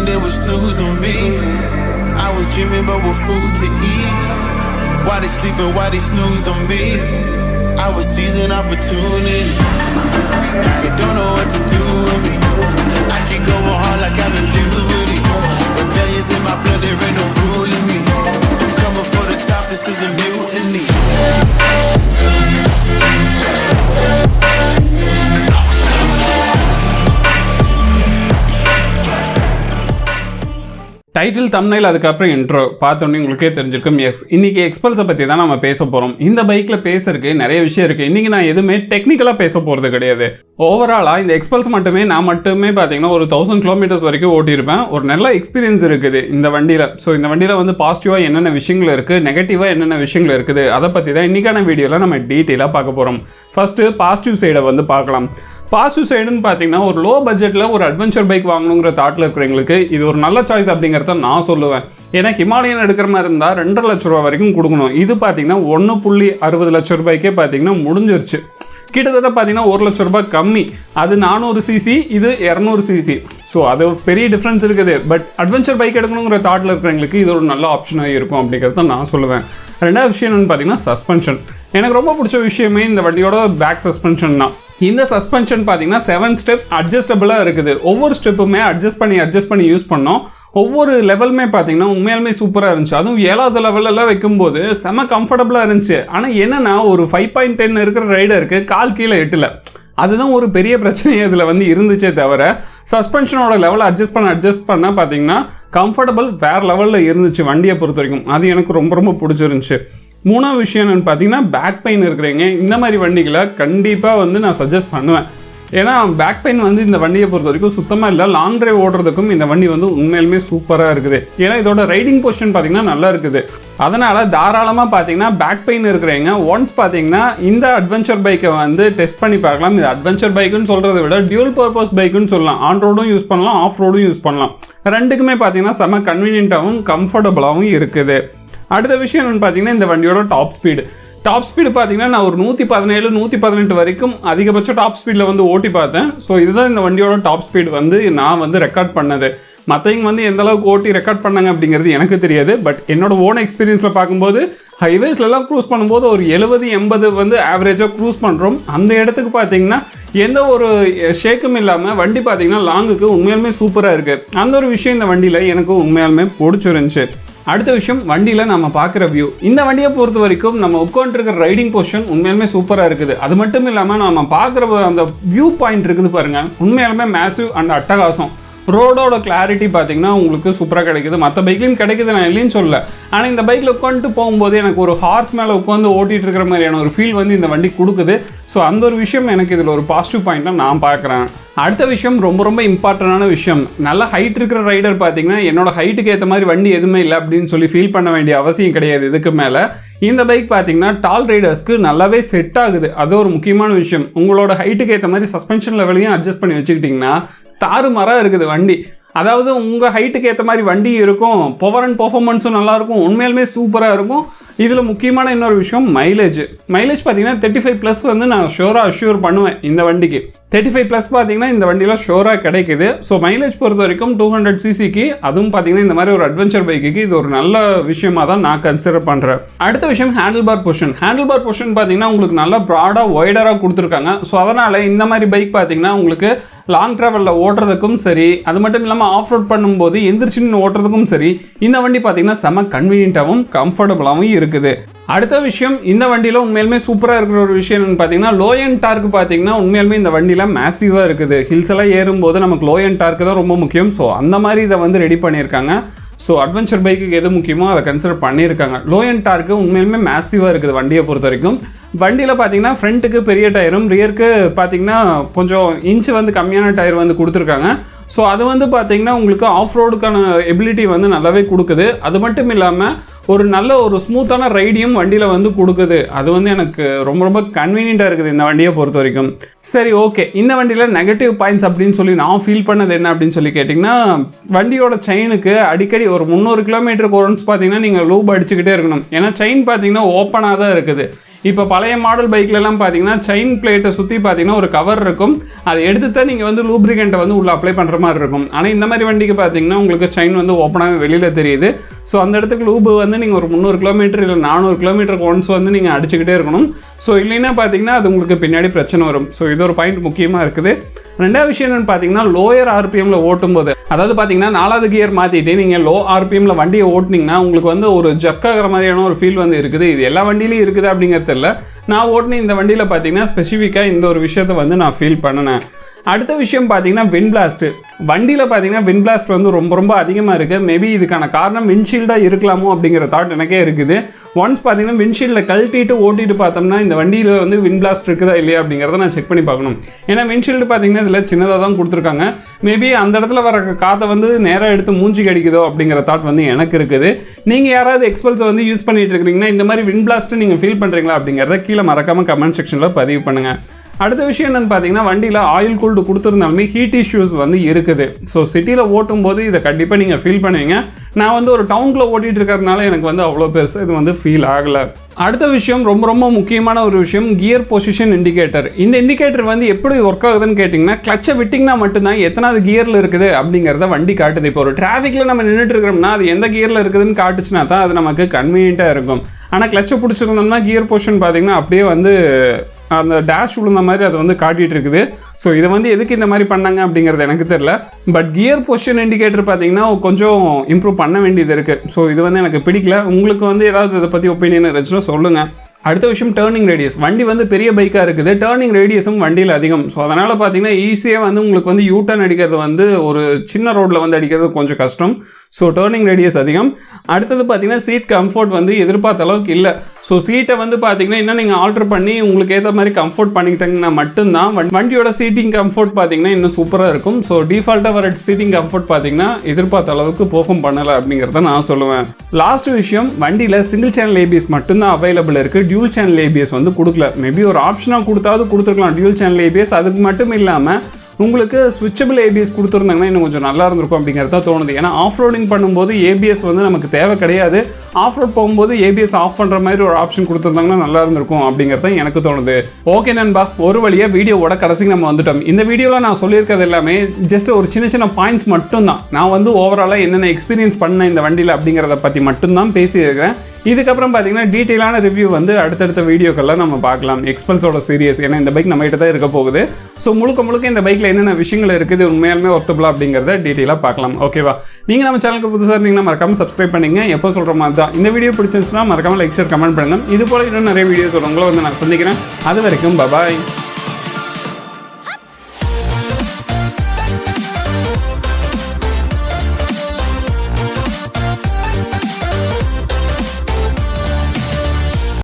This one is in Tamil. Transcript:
They was snooze on me. I was dreaming about what food to eat. Why they sleeping, why they snoozed on me? I was seizing opportunity. Now they don't know what to do with me. I keep going hard like I'm in puberty. Rebellions in my blood, there ain't no ruling me. I'm coming for the top, this is a mutiny. Title thumbnail அதுக்கப்புறம் இன்ட்ரோ பார்த்தோன்னே உங்களுக்கே தெரிஞ்சிருக்கும். எஸ், இன்னைக்கு எக்ஸ்பல்ஸை பற்றி தான் நம்ம பேச போகிறோம். இந்த பைக்கில் பேசுறதுக்கு நிறைய விஷயம் இருக்குது. இன்றைக்கி நான் எதுவுமே டெக்னிக்கலாக பேச போகிறது கிடையாது. ஓவராலாக இந்த எக்ஸ்பல்ஸ் நான் மட்டுமே பார்த்தீங்கன்னா ஒரு 1000 கிலோமீட்டர்ஸ் வரைக்கும் ஓட்டியிருப்பேன். ஒரு நல்ல எக்ஸ்பீரியன்ஸ் இருக்குது இந்த வண்டியில். ஸோ இந்த வண்டியில் வந்து பாசிட்டிவாக என்னென்ன விஷயங்கள் இருக்குது, நெகட்டிவாக என்னென்ன விஷயங்கள் இருக்குது, அதை பற்றி தான் இன்றைக்கான வீடியோவில் நம்ம டீட்டெயிலாக பார்க்க போகிறோம். ஃபஸ்ட்டு பாசிட்டிவ் சைடை வந்து பார்க்கலாம். பாசிட்டிவ் சைடுன்னு பார்த்தீங்கன்னா ஒரு லோ பட்ஜெட்டில் ஒரு அட்வென்ச்சர் பைக் வாங்கணுங்கிற தாட்டில் இருக்கிறவங்களுக்கு இது ஒரு நல்ல சாய்ஸ் அப்படிங்கிறத நான் சொல்லுவேன். ஏன்னா ஹிமாலயன் எடுக்கிற மாதிரி இருந்தால் 2.5 லட்ச ரூபா வரைக்கும் கொடுக்கணும். இது பார்த்தீங்கன்னா 1.60 லட்ச ரூபாய்க்கே பார்த்தீங்கன்னா முடிஞ்சிருச்சு. கிட்டத்தட்ட பார்த்தீங்கன்னா 1 லட்ச ரூபாய் கம்மி. அது 400 சிசி, இது 200 சிசி. ஸோ அது பெரிய டிஃப்ரென்ஸ் இருக்குது. பட் அட்வென்ச்சர் பைக் எடுக்கணுங்கிற தாட்டில் இருக்கிறவங்களுக்கு இது ஒரு நல்ல ஆப்ஷனாக இருக்கும் அப்படிங்கிறத நான் சொல்லுவேன். ரெண்டாவது விஷயம் என்னென்னு பார்த்தீங்கன்னா சஸ்பென்ஷன். எனக்கு ரொம்ப பிடிச்ச விஷயமே இந்த வண்டியோட பேக் சஸ்பென்ஷன் தான். இந்த சஸ்பென்ஷன் பார்த்தீங்கன்னா 7 ஸ்டெப் அட்ஜஸ்டபிளாக இருக்குது. ஒவ்வொரு ஸ்டெப்புமே அட்ஜஸ்ட் பண்ணி யூஸ் பண்ணோம். ஒவ்வொரு லெவலுமே பார்த்தீங்கன்னா உண்மையாலுமே சூப்பராக இருந்துச்சு. அதுவும் 7வது லெவலெல்லாம் வைக்கும்போது செம்ம கம்ஃபர்டபுளாக இருந்துச்சு. ஆனால் என்னென்னா ஒரு 5.10 இருக்கிற ரைடருக்கு கால் கீழே எட்டல. அதுதான் ஒரு பெரிய பிரச்சனை இதில் வந்து இருந்துச்சே தவிர சஸ்பென்ஷனோட லெவலை அட்ஜஸ்ட் பண்ண பார்த்தீங்கன்னா கம்ஃபர்டபுள் வேறு லெவலில் இருந்துச்சு வண்டியை பொறுத்த வரைக்கும். அது எனக்கு ரொம்ப ரொம்ப பிடிச்சிருந்துச்சு. மூணாவது விஷயம் என்னென்னு பார்த்தீங்கன்னா பேக் பெயின் இருக்கிறீங்க இந்த மாதிரி வண்டிகளை கண்டிப்பாக வந்து நான் சஜஸ்ட் பண்ணுவேன். ஏன்னா பேக் பெயின் வந்து இந்த வண்டியை பொறுத்த வரைக்கும் சுத்தமாக இல்லை. லாங் டிரைவ் ஓடுறதுக்கும் இந்த வண்டி வந்து உண்மையிலுமே சூப்பராக இருக்குது. ஏன்னா இதோட ரைடிங் பொசிஷன் பார்த்தீங்கன்னா நல்லா இருக்குது. அதனால் தாராளமாக பார்த்தீங்கன்னா பேக் பெயின் இருக்கிறவங்க ஒன்ஸ் பார்த்தீங்கன்னா இந்த அட்வென்ச்சர் பைக்கை வந்து டெஸ்ட் பண்ணி பார்க்கலாம். இது அட்வென்ச்சர் பைக்குன்னு சொல்கிறத விட டியூல் பர்பஸ் பைக்குன்னு சொல்லலாம். ஆன் ரோடும் யூஸ் பண்ணலாம், ஆஃப் ரோடும் யூஸ் பண்ணலாம். ரெண்டுக்குமே பார்த்தீங்கன்னா செம்ம கன்வீனியன்ட்டாகவும் கம்ஃபர்டபுளாகவும் இருக்குது. அடுத்த விஷயம் என்னென்னு பார்த்தீங்கன்னா இந்த வண்டியோட டாப் ஸ்பீடு பார்த்தீங்கன்னா நான் ஒரு 117 118 வரைக்கும் அதிகபட்ச டாப் ஸ்பீடில் வந்து ஓட்டி பார்த்தேன். ஸோ இதுதான் இந்த வண்டியோட டாப் ஸ்பீடு வந்து நான் வந்து ரெக்கார்ட் பண்ணது. மற்றவங்க வந்து எந்த அளவுக்கு ஓட்டி ரெக்கார்ட் பண்ணாங்க அப்படிங்கிறது எனக்கு தெரியாது. பட் என்னோட ஓன் எக்ஸ்பீரியன்ஸில் பார்க்கும்போது ஹைவேஸ்லாம் க்ரூஸ் பண்ணும்போது ஒரு 70-80 வந்து ஆவரேஜாக க்ரூஸ் பண்ணுறோம். அந்த இடத்துக்கு பார்த்தீங்கன்னா எந்த ஒரு ஷேக்கும் இல்லாமல் வண்டி பார்த்தீங்கன்னா லாங்குக்கு உண்மையாலுமே சூப்பராக இருக்குது. அந்த ஒரு விஷயம் இந்த வண்டியில் எனக்கு உண்மையாலுமே பிடிச்சிருந்துச்சு. அடுத்த விஷயம் வண்டியில் நம்ம பார்க்குற வியூ. இந்த வண்டியை பொறுத்த வரைக்கும் நம்ம உட்காந்துருக்கிற ரைடிங் பொசிஷன் உண்மையாலுமே சூப்பராக இருக்குது. அது மட்டும் இல்லாமல் நம்ம பார்க்குற அந்த வியூ பாயிண்ட் இருக்குது பாருங்கள், உண்மையாலுமே மேசிவ் அண்ட் அட்டகாசம். ரோடோட கிளாரிட்டி பார்த்தீங்கன்னா உங்களுக்கு சூப்பராக கிடைக்குது. மற்ற பைக்லையும் கிடைக்குது, நான் இல்லைன்னு சொல்லலை. ஆனால் இந்த பைக்கில் உட்காந்துட்டு போகும்போது எனக்கு ஒரு ஹார்ஸ் மேலே உட்காந்து ஓட்டிகிட்டு இருக்கிற மாதிரியான ஒரு ஃபீல் வந்து இந்த வண்டி கொடுக்குது. ஸோ அந்த ஒரு விஷயம் எனக்கு இதில் ஒரு பாசிட்டிவ் பாயிண்ட்டாக நான் பார்க்குறேன். அடுத்த விஷயம் ரொம்ப ரொம்ப இம்பார்ட்டண்டான விஷயம். நல்ல ஹைட் இருக்கிற ரைடர் பார்த்தீங்கன்னா என்னோட ஹைட்டுக்கு ஏற்ற மாதிரி வண்டி எதுவுமே இல்லை அப்படின்னு சொல்லி ஃபீல் பண்ண வேண்டிய அவசியம் கிடையாது. இதுக்கு மேலே இந்த பைக் பார்த்தீங்கன்னா டால் ரைடர்ஸ்க்கு நல்லாவே செட் ஆகுது. அது ஒரு முக்கியமான விஷயம். உங்களோட ஹைட்டுக்கு ஏற்ற மாதிரி சஸ்பென்ஷன் லெவலையும் அட்ஜஸ்ட் பண்ணி வச்சுக்கிட்டிங்கன்னா தாறுமாறாக இருக்குது வண்டி. அதாவது உங்கள் ஹைட்டுக்கு ஏற்ற மாதிரி வண்டி இருக்கும், பவர் அண்ட் பர்ஃபார்மன்ஸும் நல்லாயிருக்கும், உண்மையிலுமே சூப்பராக இருக்கும். இதில் முக்கியமான இன்னொரு விஷயம் மைலேஜ் பார்த்தீங்கன்னா 35+ வந்து நான் ஷோராக அஷ்யூர் பண்ணுவேன் இந்த வண்டிக்கு. 35+ பார்த்தீங்கன்னா இந்த வண்டியில் ஷோராக கிடைக்குது. ஸோ மைலேஜ் பொறுத்த வரைக்கும் 200 சிசிக்கு, அதுவும் பார்த்தீங்கன்னா இந்த மாதிரி ஒரு அட்வென்ச்சர் பைக்குக்கு இது ஒரு நல்ல விஷயமா தான் நான் கன்சிடர் பண்ணுறேன். அடுத்த விஷயம் ஹேண்டில் பார் பொசிஷன் பார்த்தீங்கன்னா உங்களுக்கு நல்லா ப்ராடாக ஒய்டராக கொடுத்துருக்காங்க. ஸோ அதனால் இந்த மாதிரி பைக் பார்த்தீங்கன்னா உங்களுக்கு லாங் ட்ராவலில் ஓட்டுறதுக்கும் சரி, அது மட்டும் இல்லாமல் ஆஃப் ரோட் பண்ணும்போது எந்திரிச்சின்னு ஓட்டுறதுக்கும் சரி, இந்த வண்டி பார்த்தீங்கன்னா செம்ம கன்வீனியன்ட்டாகவும் கம்ஃபர்டபுளாகவும் இருக்குது. அடுத்த விஷயம் இந்த வண்டியில் உண்மையிலுமே சூப்பராக இருக்கிற ஒரு விஷயம் என்னன்னு பார்த்தீங்கன்னா லோ எண்ட் டார்க் பார்த்தீங்கன்னா உண்மையிலுமே இந்த வண்டியில் மேசிவாக இருக்குது. ஹில்ஸ் எல்லாம் ஏறும்போது நமக்கு லோ எண்ட் டார்க் தான் ரொம்ப முக்கியம். ஸோ அந்த மாதிரி இதை வந்து ரெடி பண்ணியிருக்காங்க. ஸோ அட்வென்ச்சர் பைக்குக்கு எது முக்கியமோ அதை கன்சிடர் பண்ணியிருக்காங்க. லோ எண்ட் டார்க்கு உண்மையிலுமே மேசிவாக இருக்குது வண்டியை பொறுத்த வரைக்கும். வண்டியில் பார்த்தீங்கன்னா ஃப்ரண்ட்டுக்கு பெரிய டயரும் ரியருக்கு பார்த்தீங்கன்னா கொஞ்சம் இன்ச்சு வந்து கம்மியான டயர் வந்து கொடுத்துருக்காங்க. ஸோ அது வந்து பார்த்தீங்கன்னா உங்களுக்கு ஆஃப் ரோடுக்கான எபிலிட்டி வந்து நல்லாவே கொடுக்குது. அது மட்டும் இல்லாமல் ஒரு நல்ல ஒரு ஸ்மூத்தான ரைடியும் வண்டியில் வந்து கொடுக்குது. அது வந்து எனக்கு ரொம்ப ரொம்ப கன்வீனியண்ட்டாக இருக்குது இந்த வண்டியை பொறுத்த வரைக்கும். சரி, ஓகே, இந்த வண்டியில் நெகட்டிவ் பாயிண்ட்ஸ் அப்படின்னு சொல்லி நான் ஃபீல் பண்ணது என்ன அப்படின்னு சொல்லி கேட்டிங்கன்னா, வண்டியோட செயினுக்கு அடிக்கடி ஒரு 300 கிலோமீட்டருக்கு ஒன்ஸ் பார்த்தீங்கன்னா நீங்கள் லூப் அடிச்சுக்கிட்டே இருக்கணும். ஏன்னா செயின் பார்த்தீங்கன்னா ஓப்பனாக தான் இருக்குது. இப்போ பழைய மாடல் பைக்லலாம் பார்த்தீங்கன்னா செயின் பிளேட்டை சுற்றி பார்த்தீங்கன்னா ஒரு கவர் இருக்கும். அதை எடுத்து தான் நீங்கள் வந்து லூப்ரிகண்ட்டை வந்து உள்ளே அப்ளை பண்ணுற மாதிரி இருக்கும். ஆனால் இந்த மாதிரி வண்டிக்கு பார்த்தீங்கன்னா உங்களுக்கு செயின் வந்து ஓப்பனாக வெளியில் தெரியுது. ஸோ அந்த இடத்துக்கு லூபு வந்து நீங்கள் ஒரு 300 கிலோமீட்டர் இல்லை 400 கிலோமீட்டருக்கு ஒன்ஸ் வந்து நீங்கள் அடிச்சுக்கிட்டே இருக்கணும். ஸோ இல்லைன்னா பார்த்தீங்கன்னா அது உங்களுக்கு பின்னாடி பிரச்சனை வரும். ஸோ இது ஒரு பாயிண்ட் முக்கியமாக இருக்குது. ரெண்டாவது விஷயம் என்னென்னு பார்த்தீங்கன்னா, லோயர் ஆர்பிஎம்மில் ஓட்டும்போது, அதாவது பார்த்தீங்கன்னா 4வது கியர் மாற்றிட்டு நீங்கள் லோ ஆர்பிஎம்மில் வண்டியை ஓட்டினீங்கன்னா உங்களுக்கு வந்து ஒரு ஜக்காகிற மாதிரியான ஒரு ஃபீல் வந்து இருக்குது. இது எல்லா வண்டியிலையும் இருக்குது அப்படிங்கிறது இல்லை. நான் ஓட்டின இந்த வண்டியில் பார்த்தீங்கன்னா ஸ்பெசிஃபிக்காக இந்த ஒரு விஷயத்தை வந்து நான் ஃபீல் பண்ணினேன். அடுத்த விஷயம் பார்த்தீங்கன்னா விண்ட் பிளாஸ்ட்டு. வண்டியில் பார்த்தீங்கன்னா விண்ட் பிளாஸ்ட் வந்து ரொம்ப ரொம்ப அதிகமாக இருக்குது. மேபி இதுக்கான காரணம் விண்ட்ஷீல்டாக இருக்கலாமோ அப்படிங்கிற தாட் எனக்கே இருக்குது. ஒன்ஸ் பார்த்தீங்கன்னா விண்ட்ஷீல்டில் கழட்டிட்டு ஓட்டிட்டு பார்த்தோம்னா இந்த வண்டியில் வந்து விண்ட் பிளாஸ்ட் இருக்குதா இல்லையா அப்படிங்கிறத நான் செக் பண்ணி பார்க்கணும். ஏன்னா விண்ட்ஷீல்டு பார்த்தீங்கன்னா இதில் சின்னதாக தான் கொடுத்துருக்காங்க. மேபி அந்த இடத்துல வர காற்றை வந்து நேராக எடுத்து மூஞ்சி அடிக்குதோ அப்படிங்கிற தாட் வந்து எனக்கு இருக்குது. நீங்கள் யாராவது எக்ஸ்பல்ஸை வந்து யூஸ் பண்ணிட்டு இருக்கிறீங்கன்னா இந்த மாதிரி விண்ட் பிளாஸ்ட்டு நீங்கள் ஃபீல் பண்ணுறீங்களா அப்படிங்கிறத கீழே மறக்காமல் கமெண்ட் செக்ஷனில் பதிவு பண்ணுங்கள். அடுத்த விஷயம் என்னென்னு பார்த்தீங்கன்னா, வண்டியில் ஆயில் கூல்டு கொடுத்துருந்தாலுமே ஹீட் இஷ்யூஸ் வந்து இருக்குது. ஸோ சிட்டியில் ஓட்டும் போது இதை கண்டிப்பாக நீங்கள் ஃபீல் பண்ணுவீங்க. நான் வந்து ஒரு டவுனுக்குள்ளே ஓட்டிகிட்டு இருக்கிறதுனால எனக்கு வந்து அவ்வளோ பெருசாக இது வந்து ஃபீல் ஆகலை. அடுத்த விஷயம் ரொம்ப ரொம்ப முக்கியமான ஒரு விஷயம், கியர் பொசிஷன் இண்டிகேட்டர். இந்த இண்டிகேட்டர் வந்து எப்படி ஒர்க் ஆகுதுன்னு கேட்டிங்கன்னா, கிளச்சை விட்டிங்கன்னா மட்டும்தான் எத்தனாவது கியரில் இருக்குது அப்படிங்கிறத வண்டி காட்டுது. இப்போ ஒரு டிராஃபிக்கில் நம்ம நின்றுட்டு இருக்கிறோம்னா அது எந்த கியரில் இருக்குதுன்னு காட்டுச்சுன்னா தான் அது நமக்கு கன்வீனியண்ட்டாக இருக்கும். ஆனால் கிளச்சை பிடிச்சிருந்தோம்னா கியர் பொசிஷன் பார்த்திங்கன்னா அப்படியே வந்து அந்த டேஷ் விழுந்த மாதிரி அது வந்து காட்டிகிட்டு இருக்குது. ஸோ இதை வந்து எதுக்கு இந்த மாதிரி பண்ணாங்க அப்படிங்கிறது எனக்கு தெரியல. பட் கியர் பொசிஷன் இண்டிகேட்டர் பார்த்தீங்கன்னா கொஞ்சம் இம்ப்ரூவ் பண்ண வேண்டியது இருக்குது. ஸோ இது வந்து எனக்கு பிடிக்கல. உங்களுக்கு வந்து ஏதாவது இதை பற்றி ஒப்பீனியன் இருந்துச்சுன்னா சொல்லுங்கள். அடுத்த விஷயம் டேர்னிங் ரேடியஸ். வண்டி வந்து பெரிய பைக்காக இருக்குது, டேர்னிங் ரேடியஸும் வண்டியில் அதிகம். ஸோ அதனால் பார்த்தீங்கன்னா ஈஸியாக வந்து உங்களுக்கு வந்து யூ டர்ன் அடிக்கிறது வந்து ஒரு சின்ன ரோட்டில் வந்து அடிக்கிறது கொஞ்சம் கஷ்டம். ஸோ டேர்னிங் ரேடியஸ் அதிகம். அடுத்தது பார்த்தீங்கன்னா சீட் கம்ஃபர்ட் வந்து எதிர்பார்த்த அளவுக்கு இல்லை. ஸோ சீட்டை வந்து பார்த்தீங்கன்னா இன்னும் நீங்கள் ஆல்டர் பண்ணி உங்களுக்கு ஏற்ற மாதிரி கம்ஃபர்ட் பண்ணிக்கிட்டீங்கன்னா மட்டும்தான் வண்டியோட சீட்டிங் கம்ஃபர்ட் பார்த்தீங்கன்னா இன்னும் சூப்பராக இருக்கும். ஸோ டிஃபால்ட்டாக வர சீட்டிங் கம்ஃபர்ட் பார்த்தீங்கன்னா எதிர்பார்த்த அளவுக்கு பெர்ஃபார்ம் பண்ணலை அப்படிங்கிறத நான் சொல்லுவேன். லாஸ்ட் விஷயம், வண்டியில் சிங்கிள் சேனல் ஏபிஎஸ் மட்டும்தான் அவைலபிள் இருக்குது. டியூல் சேனல் ஏபிஎஸ் வந்து கொடுக்கல. மேபி ஒரு ஆப்ஷனாக கொடுத்தாவது கொடுத்துருக்கலாம் டியூல் சேனல் ஏபிஎஸ். அதுக்கு மட்டும் இல்லாமல் உங்களுக்கு ஸ்விட்சபிள் ஏபிஎஸ் கொடுத்துருந்தாங்கன்னா இன்னும் கொஞ்சம் நல்லா இருந்திருக்கும் அப்படிங்கிறத தோணுது. ஏன்னா ஆஃப் ரோடிங் பண்ணும்போது ஏபிஎஸ் வந்து நமக்கு தேவை கிடையாது. ஆஃப் ரோட் போகும்போது ஏபிஎஸ் ஆஃப் பண்ணுற மாதிரி ஒரு ஆப்ஷன் கொடுத்துருந்தாங்கன்னா நல்லா இருந்திருக்கும் அப்படிங்கிறத எனக்கு தோணுது. ஓகே நண்பா, ஒரு வழியாக வீடியோவோட கடைசிக்கு நம்ம வந்துட்டோம். இந்த வீடியோவில் நான் சொல்லியிருக்கிறது எல்லாமே ஜஸ்ட் ஒரு சின்ன சின்ன பாயிண்ட்ஸ் மட்டும்தான். நான் வந்து ஓவராலாக என்னென்ன எக்ஸ்பீரியன்ஸ் பண்ணேன் இந்த வண்டியில் அப்படிங்கிறத பற்றி மட்டும்தான் பேசியிருக்கிறேன். இதுக்கப்புறம் பார்த்தீங்கன்னா டீட்டெயிலான ரிவ்யூ வந்து அடுத்தடுத்த வீடியோக்கெல்லாம் நம்ம பார்க்கலாம். எக்ஸ்பல்ஸோட சீரியஸ், ஏன்னா இந்த பைக் நம்ம கிட்ட தான் இருக்க போகுது. ஸோ முழுக்க இந்த பைக்கில் என்னென்ன விஷயங்கள் இருக்குது உண்மையாலுமே ஒர்த்தபிளா அப்படிங்கிறத டீட்டெயிலாக பார்க்கலாம். ஓகேவா? நீங்கள் நம்ம சேனலுக்கு புதுசாக இருந்தீங்கன்னா மறக்காமல் சப்ஸ்கிரைப் பண்ணிங்க. எப்போ சொல்கிற மாதிரி தான் இந்த வீடியோ பிடிச்சிருந்துச்சுன்னா மறக்காமல் லைக் ஷேர் கமெண்ட் பண்ணுங்கள். இது போல இன்னும் நிறைய வீடியோஸ் உங்களை வந்து நான் சந்திக்கிறேன். அது வரைக்கும் பாய்.